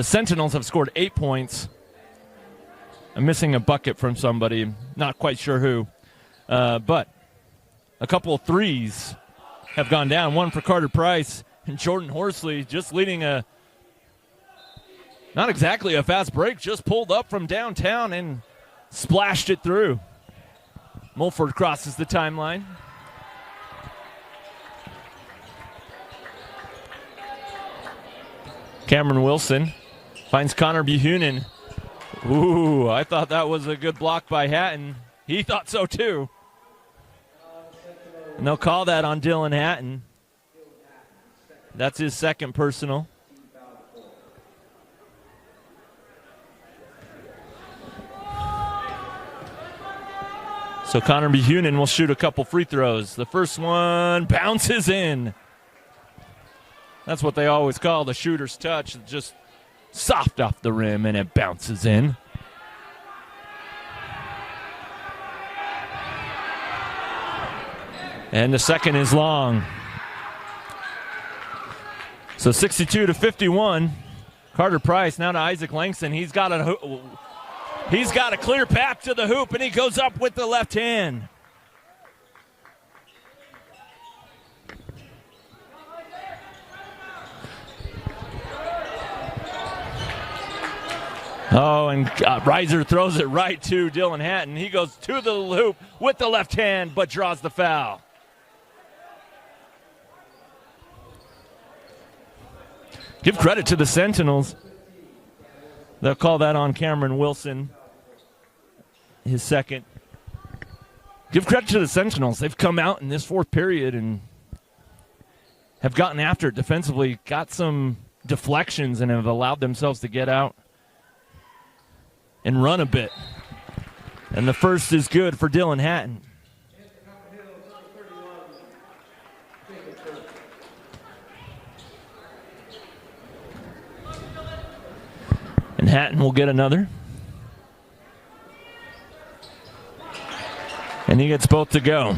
Sentinels have scored 8 points. I'm missing a bucket from somebody. Not quite sure who. But a couple of threes have gone down. One for Carter Price, and Jordan Horsley just leading not exactly a fast break, just pulled up from downtown and splashed it through. Mulford crosses the timeline. Cameron Wilson finds Connor Buhunen. Ooh, I thought that was a good block by Hatton. He thought so too. And they'll call that on Dylan Hatton. That's his second personal. So Connor Buhunen will shoot a couple free throws. The first one bounces in. That's what they always call the shooter's touch. Just soft off the rim and it bounces in. And the second is long. So 62-51. Carter Price now to Isaac Langston. He's got a clear path to the hoop, and he goes up with the left hand. Oh, and Reiser throws it right to Dylan Hatton. He goes to the hoop with the left hand, but draws the foul. Give credit to the Sentinels. They'll call that on Cameron Wilson, his second. Give credit to the Sentinels. They've come out in this fourth period and have gotten after it defensively, got some deflections, and have allowed themselves to get out and run a bit. And the first is good for Dylan Hatton. And Hatton will get another. And he gets both to go.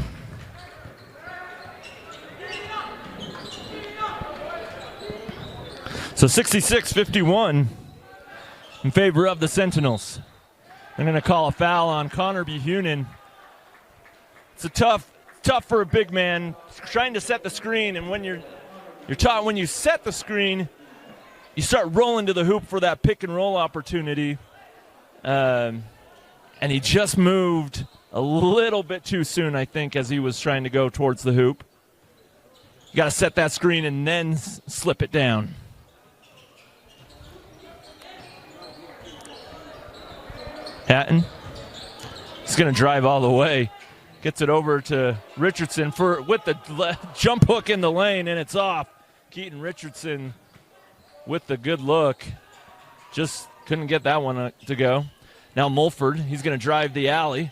So 66-51 in favor of the Sentinels. They're going to call a foul on Connor Buhunen. It's a tough for a big man trying to set the screen, and when you're taught when you set the screen, you start rolling to the hoop for that pick and roll opportunity. And he just moved a little bit too soon, I think, as he was trying to go towards the hoop. You got to set that screen and then slip it down. Hatton, he's going to drive all the way. Gets it over to Richardson with the jump hook in the lane, and it's off. Keaton Richardson with the good look. Just couldn't get that one to go. Now Mulford, he's going to drive the alley.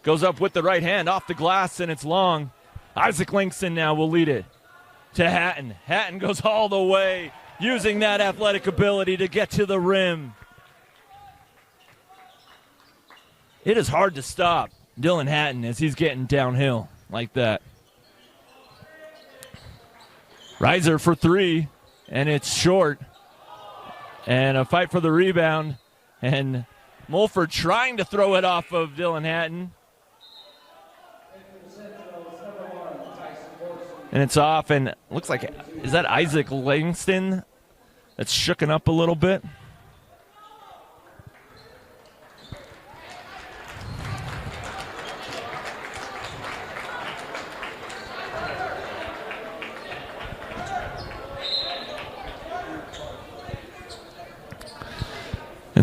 Goes up with the right hand off the glass, and it's long. Isaac Langston now will lead it to Hatton. Hatton goes all the way, using that athletic ability to get to the rim. It is hard to stop Dylan Hatton as he's getting downhill like that. Reiser for three, and it's short. And a fight for the rebound. And Mulford trying to throw it off of Dylan Hatton. And it's off, and looks like, is that Isaac Langston that's shooken up a little bit?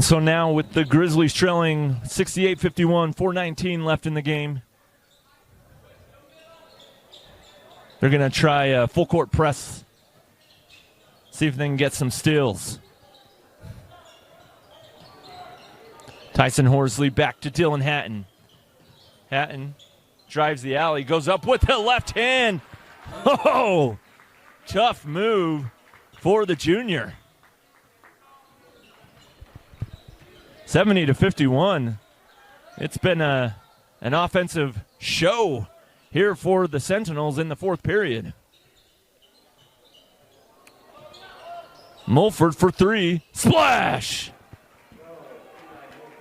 And so now with the Grizzlies trailing 68-51, 4:19 left in the game, they're going to try a full court press, see if they can get some steals. Tyson Horsley back to Dylan Hatton. Hatton drives the alley, goes up with the left hand. Oh, tough move for the junior. 70-51. It's been an offensive show here for the Sentinels in the fourth period. Mulford for three. Splash!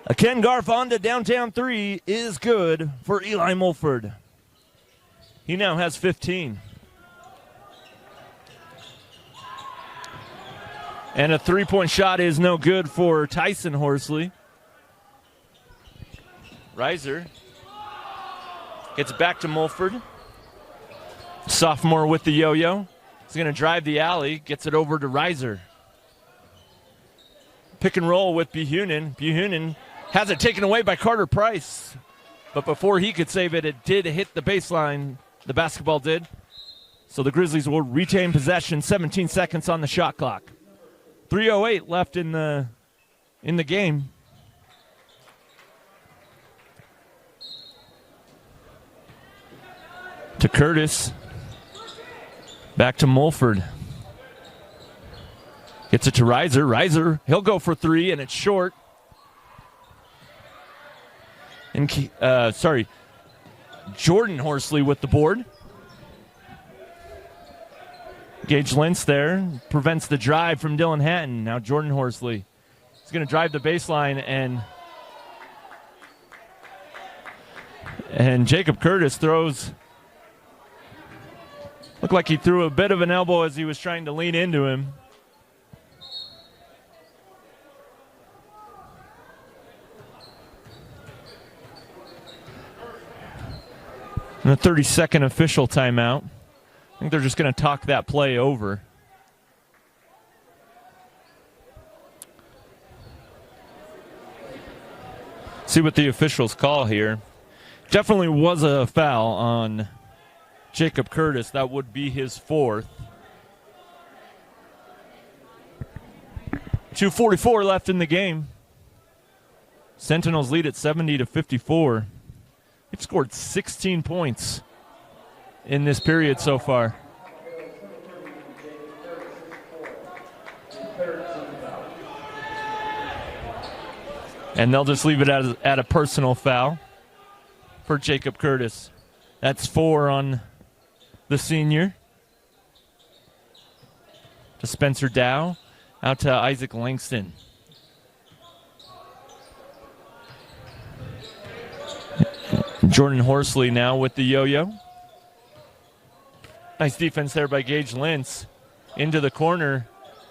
A Ken Garfonda downtown three is good for Eli Mulford. He now has 15. And a three-point shot is no good for Tyson Horsley. Reiser gets back to Mulford. Sophomore with the yo-yo. He's going to drive the alley, gets it over to Reiser. Pick and roll with Buhunen. Buhunen has it taken away by Carter Price. But before he could save it, it did hit the baseline. The basketball did. So the Grizzlies will retain possession. 17 seconds on the shot clock. 3:08 left in the game. To Curtis. Back to Mulford. Gets it to Reiser. Reiser, he'll go for three, and it's short. And Jordan Horsley with the board. Gage Lentz there prevents the drive from Dylan Hatton. Now Jordan Horsley is going to drive the baseline, and Jacob Curtis throws. Looked like he threw a bit of an elbow as he was trying to lean into him. And a 30-second official timeout. I think they're just going to talk that play over. See what the officials call here. Definitely was a foul on Jacob Curtis. That would be his fourth. 2:44 left in the game. Sentinels lead at 70-54. They've scored 16 points in this period so far. And they'll just leave it at a personal foul for Jacob Curtis. That's 4 on the senior. To Spencer Dow. Out to Isaac Langston. Jordan Horsley now with the yo-yo. Nice defense there by Gage Lentz. Into the corner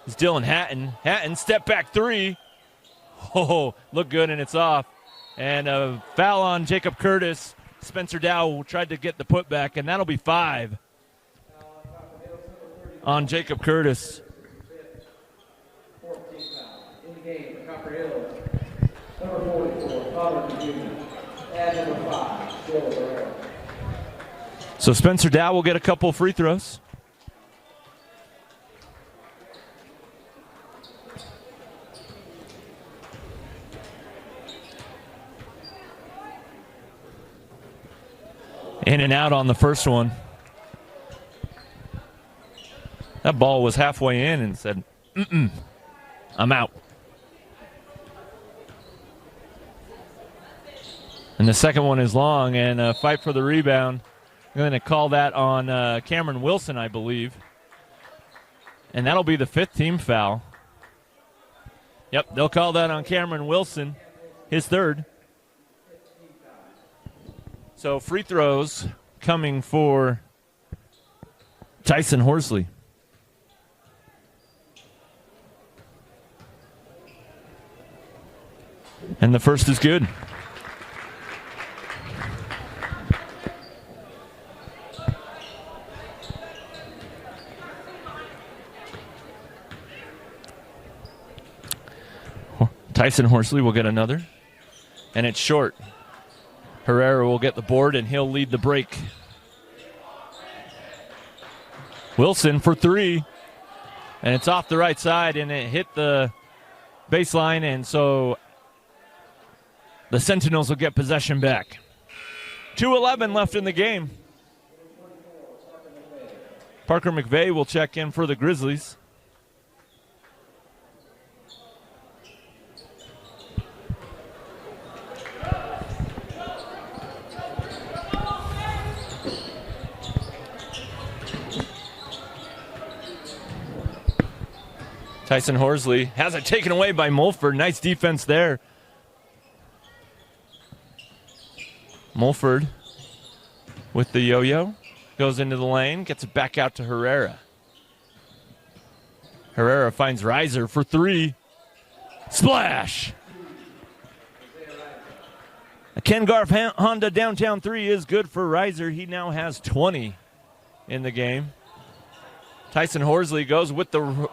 is Dylan Hatton. Hatton, step back three. Oh, look good, and it's off. And a foul on Jacob Curtis. Spencer Dow tried to get the putback, and that'll be 5 on Jacob Curtis. In the game for Copper Hills, number 44, Connor Buchanan, and number 5, Joel Barrera. So Spencer Dow will get a couple free throws. In and out on the first one. That ball was halfway in and said, I'm out. And the second one is long, and a fight for the rebound. I'm going to call that on Cameron Wilson, I believe. And that'll be the 5th team foul. Yep, they'll call that on Cameron Wilson, his 3rd. So free throws coming for Tyson Horsley. And the first is good. Tyson Horsley will get another, and it's short. Herrera will get the board, and he'll lead the break. Wilson for three, and it's off the right side, and it hit the baseline, and so the Sentinels will get possession back. 2:11 left in the game. Parker McVeigh will check in for the Grizzlies. Tyson Horsley has it taken away by Mulford. Nice defense there. Mulford with the yo-yo. Goes into the lane, gets it back out to Herrera. Herrera finds Reiser for three. Splash! A Ken Garf Honda downtown three is good for Reiser. He now has 20 in the game. Tyson Horsley goes with the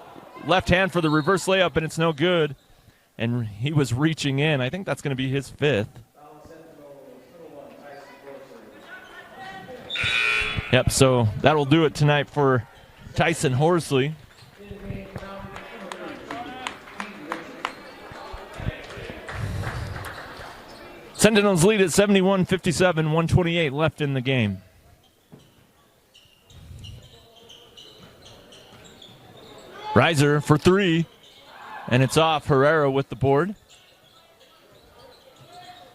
left hand for the reverse layup, and it's no good. And he was reaching in. I think that's going to be his fifth. Yep, so that'll do it tonight for Tyson Horsley. Sentinels lead at 71-57, 128 left in the game. Reiser for three, and it's off. Herrera with the board.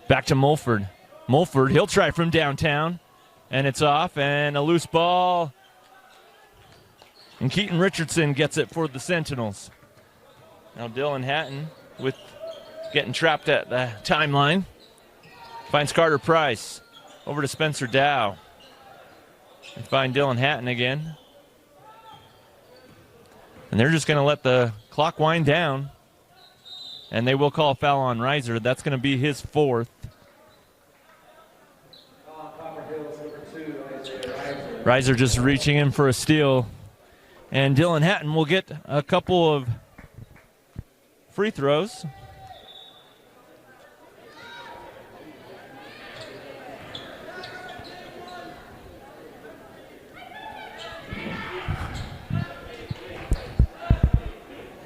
Back to Mulford. Mulford, he'll try from downtown, and it's off, and a loose ball. And Keaton Richardson gets it for the Sentinels. Now Dylan Hatton with getting trapped at the timeline. Finds Carter Price. Over to Spencer Dow. And find Dylan Hatton again. And they're just going to let the clock wind down. And they will call a foul on Reiser. That's going to be his fourth. Reiser just reaching in for a steal. And Dylan Hatton will get a couple of free throws.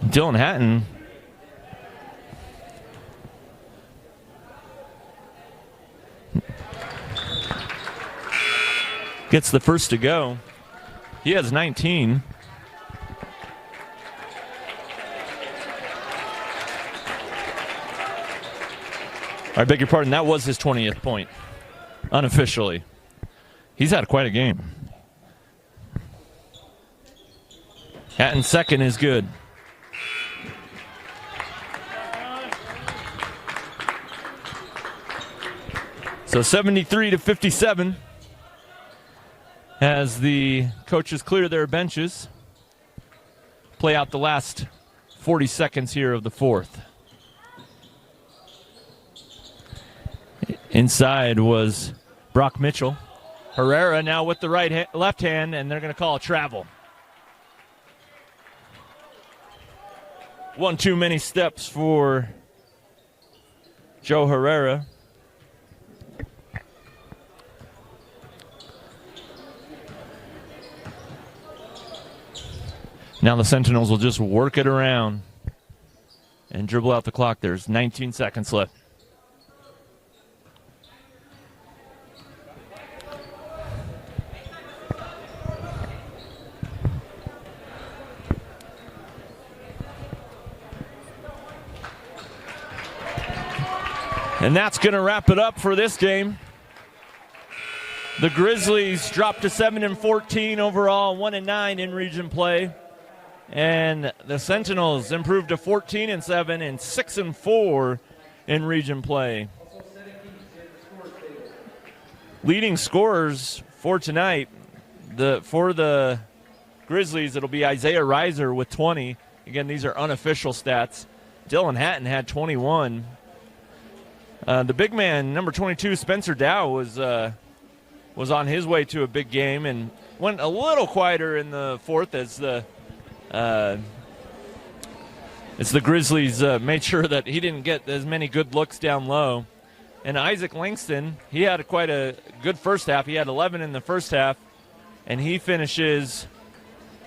Dylan Hatton gets the first to go. He has 19. I beg your pardon, that was his 20th point, unofficially. He's had quite a game. Hatton's second is good. So 73-57 as the coaches clear their benches. Play out the last 40 seconds here of the fourth. Inside was Brock Mitchell. Herrera now with the left hand, and they're going to call a travel. One too many steps for Joe Herrera. Now the Sentinels will just work it around and dribble out the clock. There's 19 seconds left. And that's going to wrap it up for this game. The Grizzlies dropped to 7-14 overall, 1-9 in region play. And the Sentinels improved to 14-7 and 6-4 in region play. Leading scorers for tonight, for the Grizzlies, it'll be Isaiah Reiser with 20. Again, these are unofficial stats. Dylan Hatton had 21. The big man, number 22, Spencer Dow, was on his way to a big game and went a little quieter in the fourth as the As the Grizzlies made sure that he didn't get as many good looks down low. And Isaac Langston, he had quite a good first half. He had 11 in the first half, and he finishes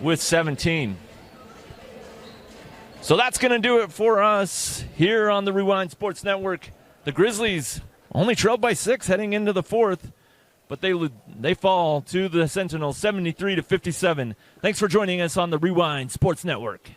with 17. So that's going to do it for us here on the Rewind Sports Network. The Grizzlies only trailed by 6 heading into the fourth, but they fall to the Sentinels 73-57. Thanks for joining us on the Rewind Sports Network.